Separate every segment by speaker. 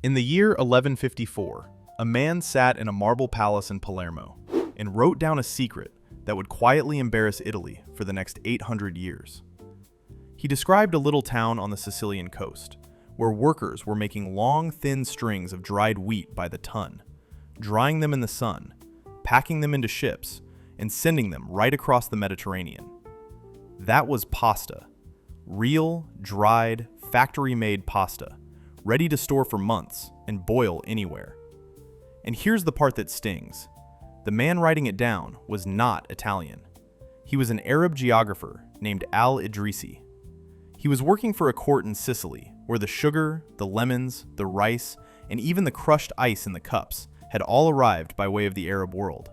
Speaker 1: In the year 1154, a man sat in a marble palace in Palermo and wrote down a secret that would quietly embarrass Italy for the next 800 years. He described a little town on the Sicilian coast, where workers were making long, thin strings of dried wheat by the ton, drying them in the sun, packing them into ships, and sending them right across the Mediterranean. That was pasta. Real, dried, factory-made pasta, ready to store for months and boil anywhere. And here's the part that stings. The man writing it down was not Italian. He was an Arab geographer named al-Idrisi. He was working for a court in Sicily where the sugar, the lemons, the rice, and even the crushed ice in the cups had all arrived by way of the Arab world.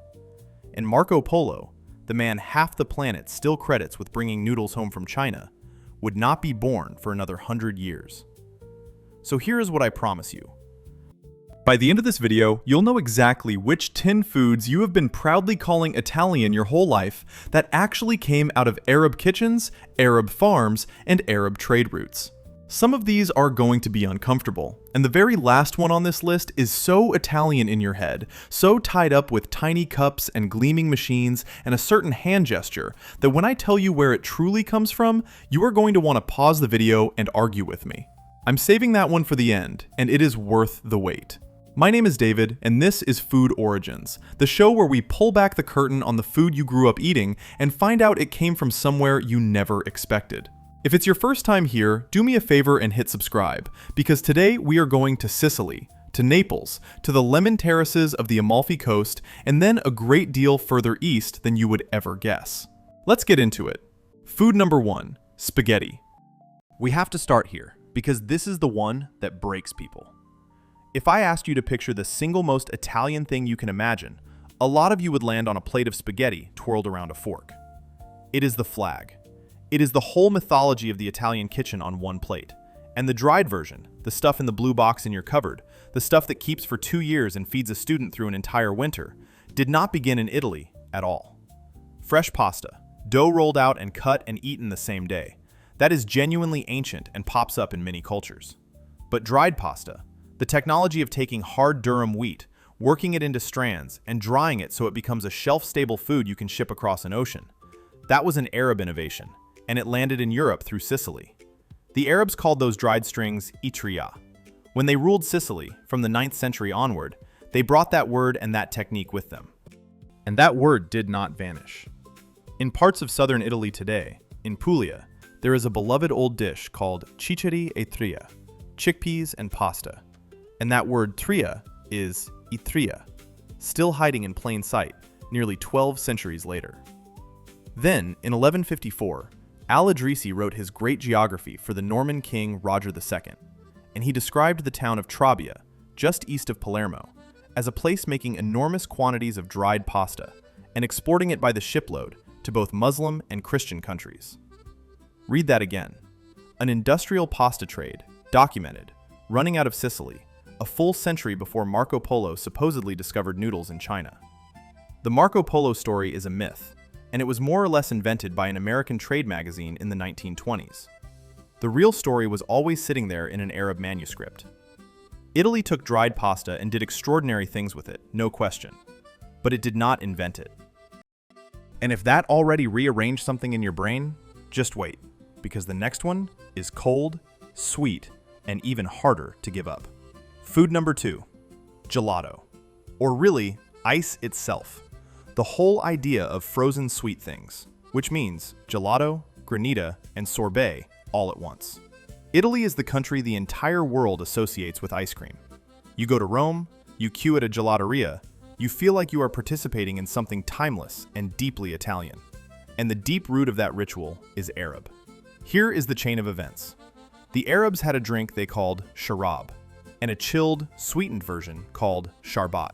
Speaker 1: And Marco Polo, the man half the planet still credits with bringing noodles home from China, would not be born for another 100 years. So here is what I promise you. By the end of this video, you'll know exactly which 10 foods you have been proudly calling Italian your whole life that actually came out of Arab kitchens, Arab farms, and Arab trade routes. Some of these are going to be uncomfortable, and the very last one on this list is so Italian in your head, so tied up with tiny cups and gleaming machines and a certain hand gesture, that when I tell you where it truly comes from, you are going to want to pause the video and argue with me. I'm saving that one for the end, and it is worth the wait. My name is David, and this is Food Origins, the show where we pull back the curtain on the food you grew up eating and find out it came from somewhere you never expected. If it's your first time here, do me a favor and hit subscribe, because today we are going to Sicily, to Naples, to the lemon terraces of the Amalfi Coast, and then a great deal further east than you would ever guess. Let's get into it. Food number 1, spaghetti. We have to start here, because this is the one that breaks people. If I asked you to picture the single most Italian thing you can imagine, a lot of you would land on a plate of spaghetti twirled around a fork. It is the flag. It is the whole mythology of the Italian kitchen on one plate. And the dried version, the stuff in the blue box in your cupboard, the stuff that keeps for 2 years and feeds a student through an entire winter, did not begin in Italy at all. Fresh pasta, dough rolled out and cut and eaten the same day. That is genuinely ancient and pops up in many cultures. But dried pasta, the technology of taking hard durum wheat, working it into strands, and drying it so it becomes a shelf-stable food you can ship across an ocean. That was an Arab innovation, and it landed in Europe through Sicily. The Arabs called those dried strings itriyya. When they ruled Sicily, from the 9th century onward, they brought that word and that technique with them. And that word did not vanish. In parts of southern Italy today, in Puglia, there is a beloved old dish called chicheri e triyya, chickpeas and pasta. And that word triyya is itriyya, still hiding in plain sight nearly 12 centuries later. Then, in 1154, al-Idrisi wrote his great geography for the Norman king Roger II, and he described the town of Trabia, just east of Palermo, as a place making enormous quantities of dried pasta and exporting it by the shipload to both Muslim and Christian countries. Read that again. An industrial pasta trade, documented, running out of Sicily, a full century before Marco Polo supposedly discovered noodles in China. The Marco Polo story is a myth, and it was more or less invented by an American trade magazine in the 1920s. The real story was always sitting there in an Arab manuscript. Italy took dried pasta and did extraordinary things with it, no question, but it did not invent it. And if that already rearranged something in your brain, just wait, because the next one is cold, sweet, and even harder to give up. Food number 2, gelato, or really, ice itself. The whole idea of frozen sweet things, which means gelato, granita, and sorbet all at once. Italy is the country the entire world associates with ice cream. You go to Rome, you queue at a gelateria, you feel like you are participating in something timeless and deeply Italian. And the deep root of that ritual is Arab. Here is the chain of events. The Arabs had a drink they called sharab, and a chilled, sweetened version called sharbat.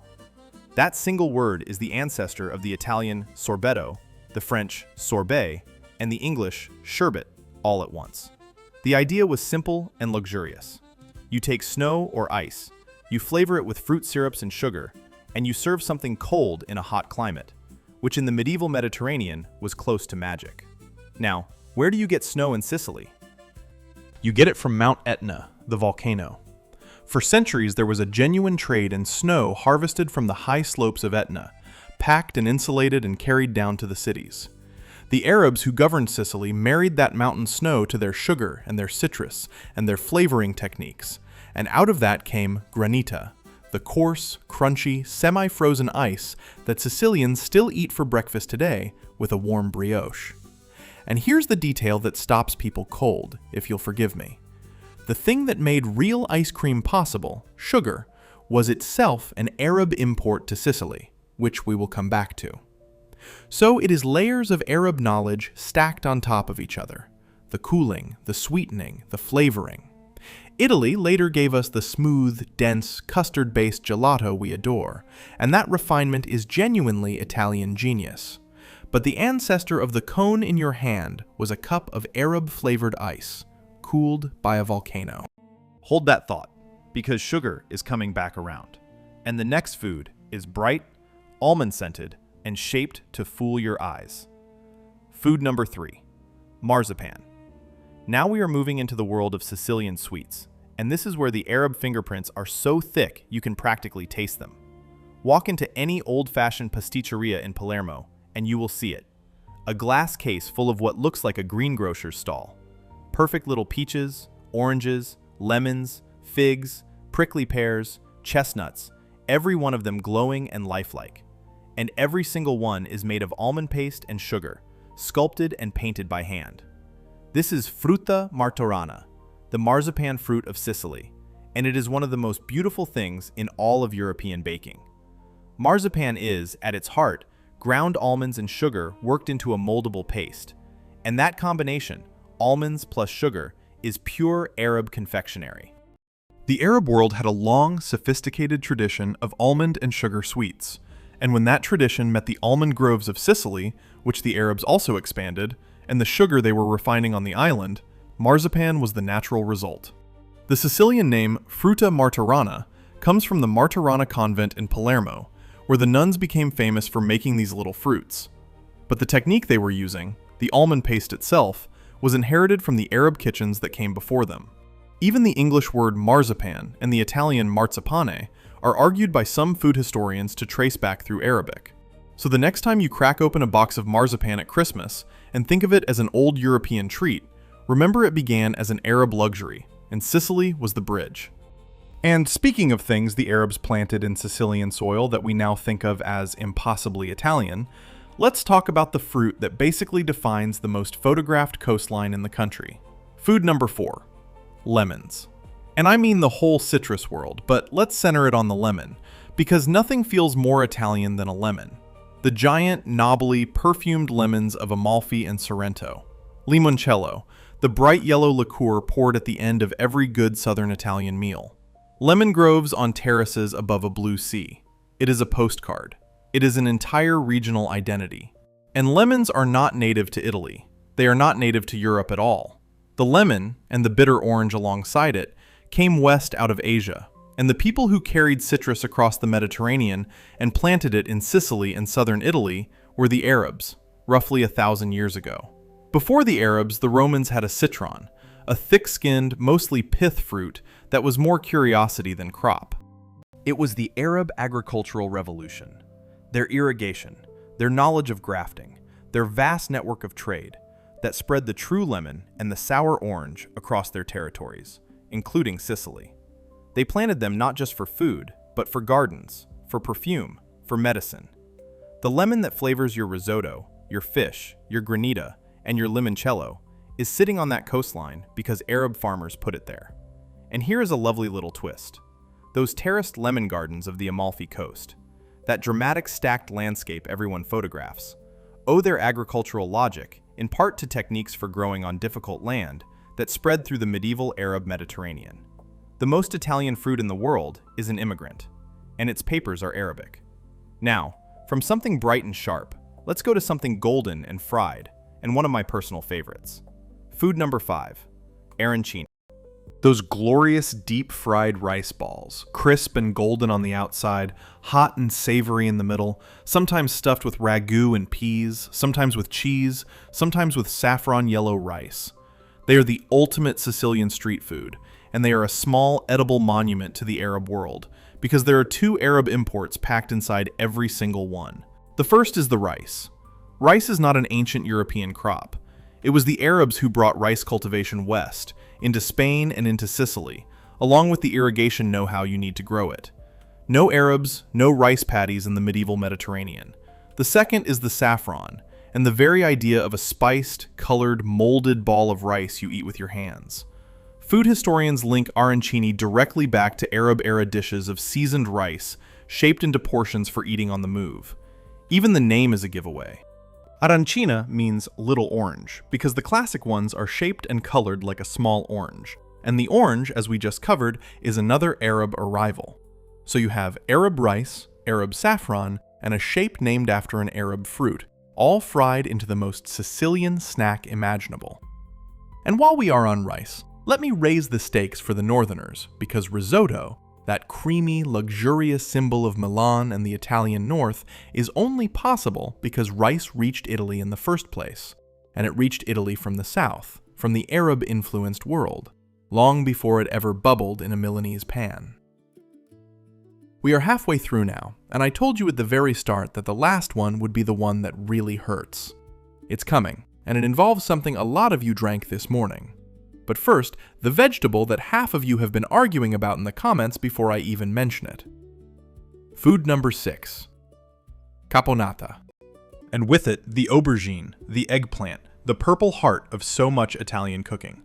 Speaker 1: That single word is the ancestor of the Italian sorbetto, the French sorbet, and the English sherbet all at once. The idea was simple and luxurious. You take snow or ice, you flavor it with fruit syrups and sugar, and you serve something cold in a hot climate, which in the medieval Mediterranean was close to magic. Now, where do you get snow in Sicily? You get it from Mount Etna, the volcano. For centuries, there was a genuine trade in snow harvested from the high slopes of Etna, packed and insulated and carried down to the cities. The Arabs who governed Sicily married that mountain snow to their sugar and their citrus and their flavoring techniques, and out of that came granita, the coarse, crunchy, semi-frozen ice that Sicilians still eat for breakfast today with a warm brioche. And here's the detail that stops people cold, if you'll forgive me. The thing that made real ice cream possible, sugar, was itself an Arab import to Sicily, which we will come back to. So it is layers of Arab knowledge stacked on top of each other. The cooling, the sweetening, the flavoring. Italy later gave us the smooth, dense, custard-based gelato we adore, and that refinement is genuinely Italian genius. But the ancestor of the cone in your hand was a cup of Arab-flavored ice, cooled by a volcano. Hold that thought, because sugar is coming back around. And the next food is bright, almond-scented, and shaped to fool your eyes. Food number 3, marzipan. Now we are moving into the world of Sicilian sweets, and this is where the Arab fingerprints are so thick you can practically taste them. Walk into any old-fashioned pasticceria in Palermo, and you will see it. A glass case full of what looks like a greengrocer's stall. Perfect little peaches, oranges, lemons, figs, prickly pears, chestnuts, every one of them glowing and lifelike. And every single one is made of almond paste and sugar, sculpted and painted by hand. This is frutta martorana, the marzipan fruit of Sicily, and it is one of the most beautiful things in all of European baking. Marzipan is, at its heart, ground almonds and sugar worked into a moldable paste, and that combination, almonds plus sugar, is pure Arab confectionery. The Arab world had a long, sophisticated tradition of almond and sugar sweets, and when that tradition met the almond groves of Sicily, which the Arabs also expanded, and the sugar they were refining on the island, marzipan was the natural result. The Sicilian name frutta martorana comes from the Martorana convent in Palermo, where the nuns became famous for making these little fruits. But the technique they were using, the almond paste itself, was inherited from the Arab kitchens that came before them. Even the English word marzipan and the Italian marzipane are argued by some food historians to trace back through Arabic. So the next time you crack open a box of marzipan at Christmas and think of it as an old European treat, remember it began as an Arab luxury, and Sicily was the bridge. And speaking of things the Arabs planted in Sicilian soil that we now think of as impossibly Italian, let's talk about the fruit that basically defines the most photographed coastline in the country. Food number 4, lemons. And I mean the whole citrus world, but let's center it on the lemon, because nothing feels more Italian than a lemon. The giant, knobbly, perfumed lemons of Amalfi and Sorrento. Limoncello, the bright yellow liqueur poured at the end of every good southern Italian meal. Lemon groves on terraces above a blue sea. It is a postcard. It is an entire regional identity. And lemons are not native to Italy. They are not native to Europe at all. The lemon, and the bitter orange alongside it, came west out of Asia, and the people who carried citrus across the Mediterranean and planted it in Sicily and southern Italy were the Arabs, roughly 1,000 years ago. Before the Arabs, the Romans had a citron, a thick-skinned, mostly pith fruit that was more curiosity than crop. It was the Arab agricultural revolution. Their irrigation, their knowledge of grafting, their vast network of trade that spread the true lemon and the sour orange across their territories, including Sicily. They planted them not just for food, but for gardens, for perfume, for medicine. The lemon that flavors your risotto, your fish, your granita, and your limoncello is sitting on that coastline because Arab farmers put it there. And here is a lovely little twist. Those terraced lemon gardens of the Amalfi Coast, that dramatic stacked landscape everyone photographs, owe their agricultural logic in part to techniques for growing on difficult land that spread through the medieval Arab Mediterranean. The most Italian fruit in the world is an immigrant, and its papers are Arabic. Now, from something bright and sharp, let's go to something golden and fried, and one of my personal favorites. Food number 5, arancini. Those glorious deep-fried rice balls, crisp and golden on the outside, hot and savory in the middle, sometimes stuffed with ragu and peas, sometimes with cheese, sometimes with saffron yellow rice. They are the ultimate Sicilian street food, and they are a small, edible monument to the Arab world, because there are two Arab imports packed inside every single one. The first is the rice. Rice is not an ancient European crop. It was the Arabs who brought rice cultivation west, into Spain and into Sicily, along with the irrigation know-how you need to grow it. No Arabs, no rice paddies in the medieval Mediterranean. The second is the saffron, and the very idea of a spiced, colored, molded ball of rice you eat with your hands. Food historians link arancini directly back to Arab-era dishes of seasoned rice, shaped into portions for eating on the move. Even the name is a giveaway. Arancina means little orange, because the classic ones are shaped and colored like a small orange, and the orange, as we just covered, is another Arab arrival. So you have Arab rice, Arab saffron, and a shape named after an Arab fruit, all fried into the most Sicilian snack imaginable. And while we are on rice, let me raise the stakes for the Northerners, because risotto, that creamy, luxurious symbol of Milan and the Italian North, is only possible because rice reached Italy in the first place, and it reached Italy from the south, from the Arab-influenced world, long before it ever bubbled in a Milanese pan. We are halfway through now, and I told you at the very start that the last one would be the one that really hurts. It's coming, and it involves something a lot of you drank this morning. But first, the vegetable that half of you have been arguing about in the comments before I even mention it. Food number 6. Caponata. And with it, the aubergine, the eggplant, the purple heart of so much Italian cooking.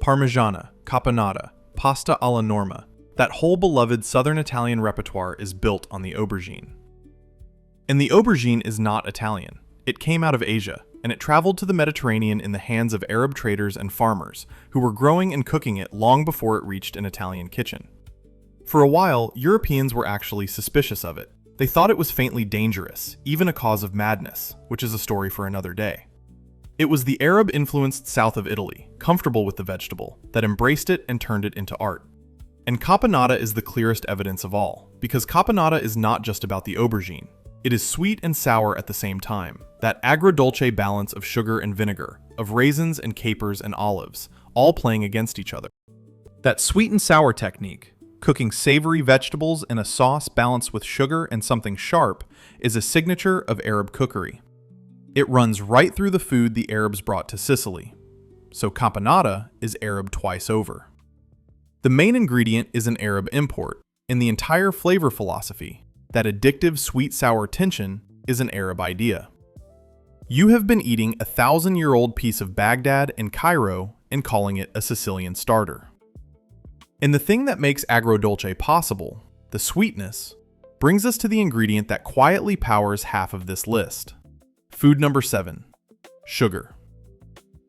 Speaker 1: Parmigiana, caponata, pasta alla norma. That whole beloved southern Italian repertoire is built on the aubergine. And the aubergine is not Italian. It came out of Asia, and it traveled to the Mediterranean in the hands of Arab traders and farmers, who were growing and cooking it long before it reached an Italian kitchen. For a while, Europeans were actually suspicious of it. They thought it was faintly dangerous, even a cause of madness, which is a story for another day. It was the Arab-influenced south of Italy, comfortable with the vegetable, that embraced it and turned it into art. And caponata is the clearest evidence of all, because caponata is not just about the aubergine. It is sweet and sour at the same time, that agrodolce balance of sugar and vinegar, of raisins and capers and olives, all playing against each other. That sweet and sour technique, cooking savory vegetables in a sauce balanced with sugar and something sharp, is a signature of Arab cookery. It runs right through the food the Arabs brought to Sicily. So caponata is Arab twice over. The main ingredient is an Arab import, and the entire flavor philosophy, that addictive sweet-sour tension, is an Arab idea. You have been eating a 1,000-year-old piece of Baghdad and Cairo and calling it a Sicilian starter. And the thing that makes agrodolce possible, the sweetness, brings us to the ingredient that quietly powers half of this list. Food number 7. Sugar.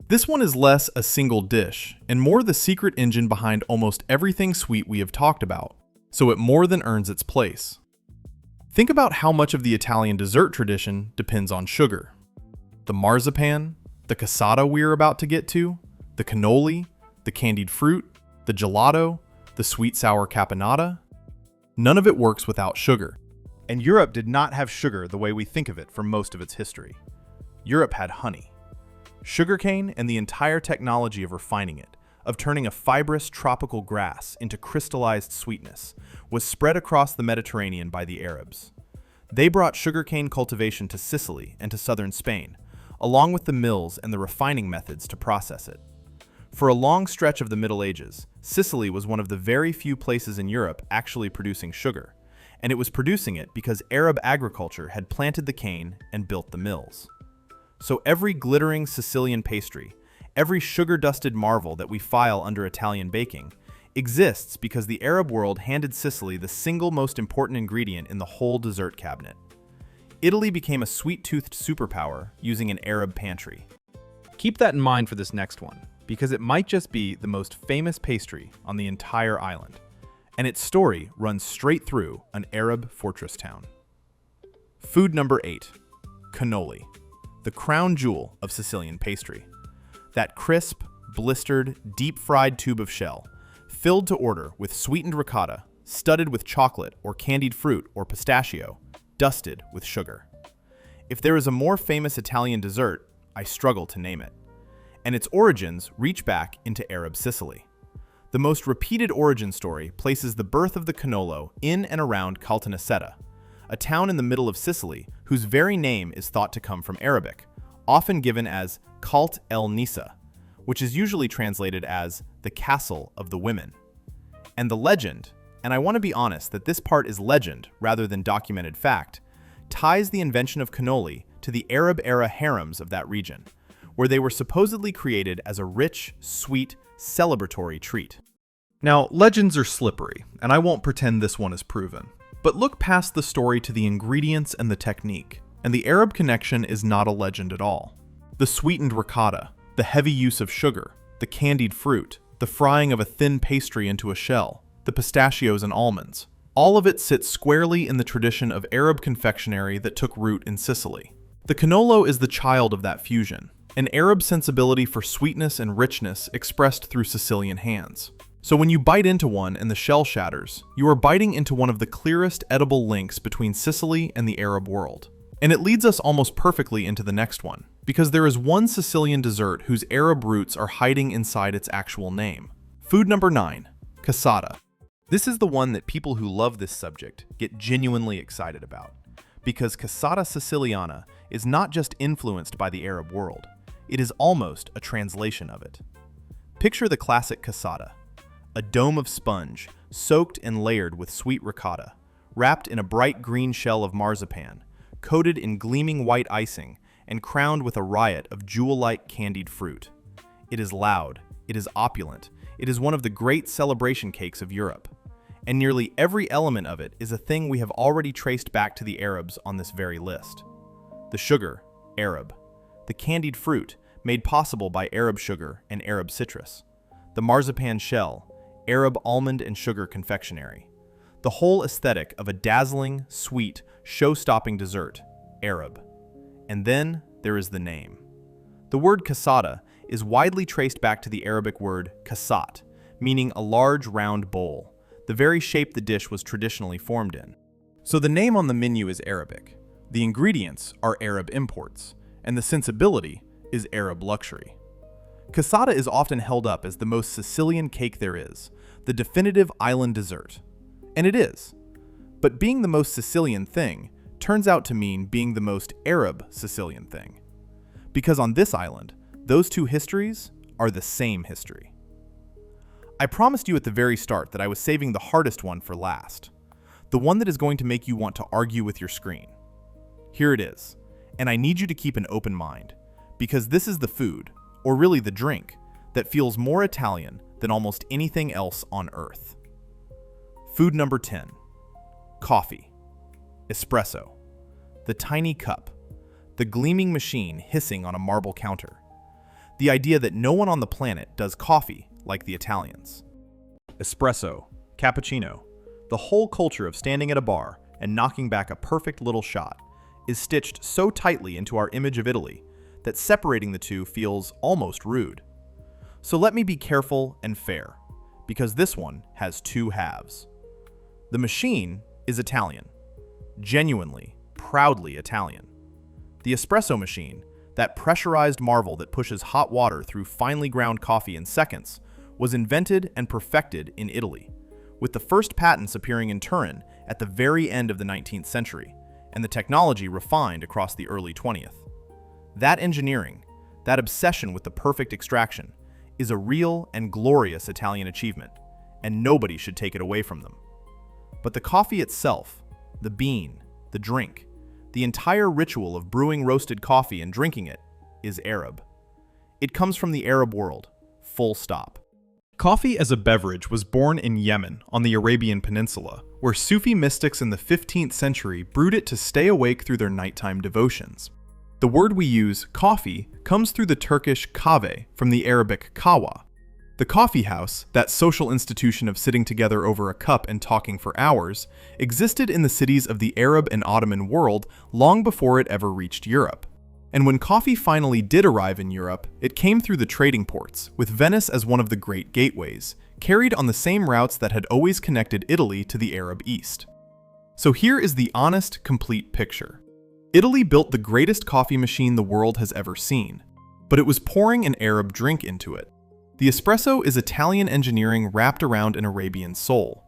Speaker 1: This one is less a single dish, and more the secret engine behind almost everything sweet we have talked about, so it more than earns its place. Think about how much of the Italian dessert tradition depends on sugar. The marzipan, the cassata we're about to get to, the cannoli, the candied fruit, the gelato, the sweet-sour caponata. None of it works without sugar. And Europe did not have sugar the way we think of it for most of its history. Europe had honey. Sugarcane and the entire technology of refining it, of turning a fibrous tropical grass into crystallized sweetness, was spread across the Mediterranean by the Arabs. They brought sugarcane cultivation to Sicily and to southern Spain, along with the mills and the refining methods to process it. For a long stretch of the Middle Ages, Sicily was one of the very few places in Europe actually producing sugar, and it was producing it because Arab agriculture had planted the cane and built the mills. So every glittering Sicilian pastry, every sugar-dusted marvel that we file under Italian baking, exists because the Arab world handed Sicily the single most important ingredient in the whole dessert cabinet. Italy became a sweet-toothed superpower using an Arab pantry. Keep that in mind for this next one, because it might just be the most famous pastry on the entire island, and its story runs straight through an Arab fortress town. Food number 8. Cannoli, the crown jewel of Sicilian pastry. That crisp, blistered, deep-fried tube of shell, filled to order with sweetened ricotta, studded with chocolate or candied fruit or pistachio, dusted with sugar. If there is a more famous Italian dessert, I struggle to name it. And its origins reach back into Arab Sicily. The most repeated origin story places the birth of the cannolo in and around Caltanissetta, a town in the middle of Sicily whose very name is thought to come from Arabic, often given as Calt el Nisa, which is usually translated as the castle of the women. And the legend, and I want to be honest that this part is legend rather than documented fact, ties the invention of cannoli to the Arab-era harems of that region, where they were supposedly created as a rich, sweet, celebratory treat. Now, legends are slippery, and I won't pretend this one is proven. But look past the story to the ingredients and the technique, and the Arab connection is not a legend at all. The sweetened ricotta, the heavy use of sugar, the candied fruit, the frying of a thin pastry into a shell, the pistachios and almonds, all of it sits squarely in the tradition of Arab confectionery that took root in Sicily. The cannolo is the child of that fusion, an Arab sensibility for sweetness and richness expressed through Sicilian hands. So when you bite into one and the shell shatters, you are biting into one of the clearest edible links between Sicily and the Arab world. And it leads us almost perfectly into the next one, because there is one Sicilian dessert whose Arab roots are hiding inside its actual name. Food number 9, Cassata. This is the one that people who love this subject get genuinely excited about, because Cassata Siciliana is not just influenced by the Arab world, it is almost a translation of it. Picture the classic cassata, a dome of sponge soaked and layered with sweet ricotta, wrapped in a bright green shell of marzipan, coated in gleaming white icing, and crowned with a riot of jewel-like candied fruit. It is loud, it is opulent, it is one of the great celebration cakes of Europe, and nearly every element of it is a thing we have already traced back to the Arabs on this very list. The sugar, Arab. The candied fruit, made possible by Arab sugar and Arab citrus. The marzipan shell, Arab almond and sugar confectionery. The whole aesthetic of a dazzling, sweet, show-stopping dessert, Arab. And then there is the name. The word cassata is widely traced back to the Arabic word cassat, meaning a large round bowl, the very shape the dish was traditionally formed in. So the name on the menu is Arabic, the ingredients are Arab imports, and the sensibility is Arab luxury. Cassata is often held up as the most Sicilian cake there is, the definitive island dessert. And it is. But being the most Sicilian thing turns out to mean being the most Arab Sicilian thing. Because on this island, those two histories are the same history. I promised you at the very start that I was saving the hardest one for last, the one that is going to make you want to argue with your screen. Here it is, and I need you to keep an open mind, because this is the food, or really the drink, that feels more Italian than almost anything else on earth. Food number 10, coffee. Espresso. The tiny cup. The gleaming machine hissing on a marble counter. The idea that no one on the planet does coffee like the Italians. Espresso, cappuccino, the whole culture of standing at a bar and knocking back a perfect little shot is stitched so tightly into our image of Italy that separating the two feels almost rude. So let me be careful and fair, because this one has two halves. The machine is Italian, genuinely, proudly Italian. The espresso machine, that pressurized marvel that pushes hot water through finely ground coffee in seconds, was invented and perfected in Italy, with the first patents appearing in Turin at the very end of the 19th century, and the technology refined across the early 20th. That engineering, that obsession with the perfect extraction, is a real and glorious Italian achievement, and nobody should take it away from them. But the coffee itself, the bean, the drink, the entire ritual of brewing roasted coffee and drinking it is Arab. It comes from the Arab world, full stop. Coffee as a beverage was born in Yemen on the Arabian Peninsula, where Sufi mystics in the 15th century brewed it to stay awake through their nighttime devotions. The word we use, coffee, comes through the Turkish kahve from the Arabic kawa. The coffee house, that social institution of sitting together over a cup and talking for hours, existed in the cities of the Arab and Ottoman world long before it ever reached Europe. And when coffee finally did arrive in Europe, it came through the trading ports, with Venice as one of the great gateways, carried on the same routes that had always connected Italy to the Arab East. So here is the honest, complete picture. Italy built the greatest coffee machine the world has ever seen, but it was pouring an Arab drink into it. The espresso is Italian engineering wrapped around an Arabian soul.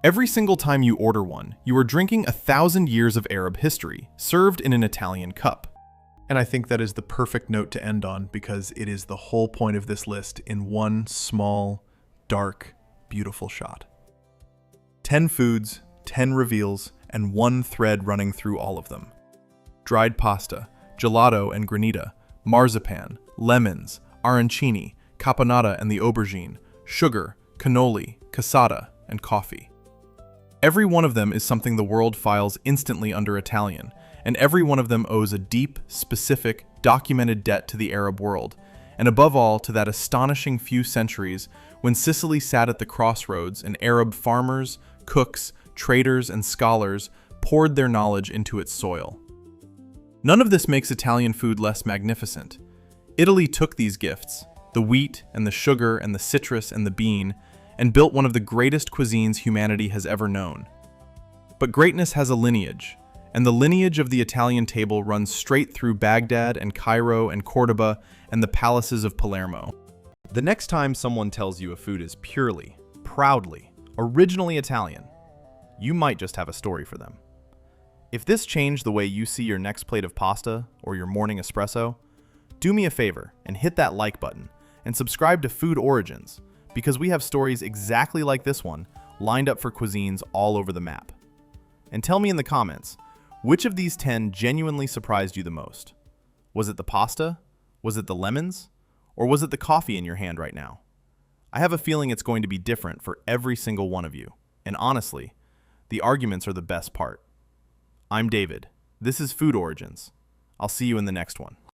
Speaker 1: Every single time you order one, you are drinking 1,000 years of Arab history, served in an Italian cup. And I think that is the perfect note to end on because it is the whole point of this list in one small, dark, beautiful shot. 10 foods, 10 reveals, and one thread running through all of them. Dried pasta, gelato and granita, marzipan, lemons, arancini, caponata and the aubergine, sugar, cannoli, cassata, and coffee. Every one of them is something the world files instantly under Italian, and every one of them owes a deep, specific, documented debt to the Arab world, and above all to that astonishing few centuries when Sicily sat at the crossroads and Arab farmers, cooks, traders, and scholars poured their knowledge into its soil. None of this makes Italian food less magnificent. Italy took these gifts, the wheat and the sugar and the citrus and the bean, and built one of the greatest cuisines humanity has ever known. But greatness has a lineage, and the lineage of the Italian table runs straight through Baghdad and Cairo and Cordoba and the palaces of Palermo. The next time someone tells you a food is purely, proudly, originally Italian, you might just have a story for them. If this changed the way you see your next plate of pasta or your morning espresso, do me a favor and hit that like button and subscribe to Food Origins, because we have stories exactly like this one lined up for cuisines all over the map. And tell me in the comments, which of these 10 genuinely surprised you the most? Was it the pasta? Was it the lemons? Or was it the coffee in your hand right now? I have a feeling it's going to be different for every single one of you. And honestly, the arguments are the best part. I'm David. This is Food Origins. I'll see you in the next one.